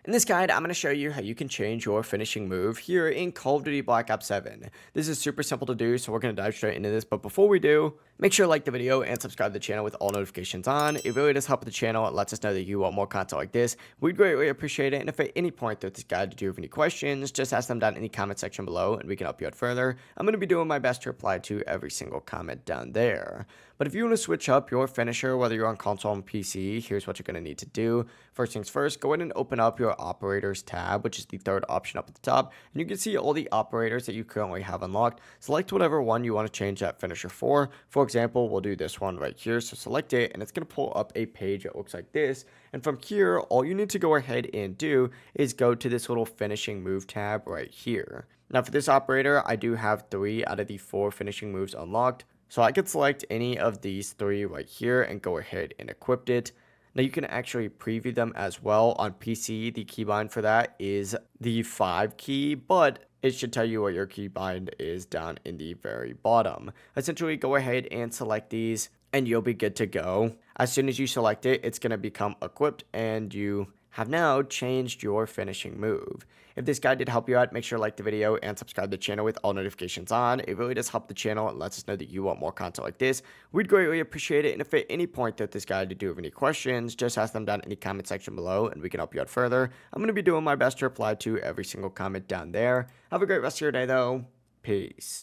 In this guide, I'm going to show you how you can change your finishing move here in Call of Duty Black Ops 7. This is super simple to do, so we're going to dive straight into this. But before we do, make sure to like the video and subscribe to the channel with all notifications on. It really does help the channel. It lets us know that you want more content like this. We'd greatly appreciate it. And if at any point throughout this guide you do have any questions, just ask them down in the comment section below and we can help you out further. I'm going to be doing my best to reply to every single comment down there. But if you want to switch up your finisher, whether you're on console or PC, here's what you're going to need to do. First things first, go ahead and open up your operators tab, which is the third option up at the top. And you can see all the operators that you currently have unlocked. Select whatever one you want to change that finisher for. For example, we'll do this one right here. So select it and it's going to pull up a page that looks like this. And from here, all you need to go ahead and do is go to this little finishing move tab right here. Now for this operator, I do have 3 out of the 4 finishing moves unlocked. So I could select any of these 3 right here and go ahead and equip it. Now you can actually preview them as well. On PC, the keybind for that is the 5 key, but it should tell you what your keybind is down in the very bottom. Essentially, go ahead and select these and you'll be good to go. As soon as you select it, it's going to become equipped and you have now changed your finishing move. If this guide did help you out, make sure to like the video and subscribe to the channel with all notifications on. It really does help the channel and lets us know that you want more content like this. We'd greatly appreciate it. And if at any point that this guide did you have any questions, just ask them down in the comment section below and we can help you out further. I'm going to be doing my best to reply to every single comment down there. Have a great rest of your day though. Peace.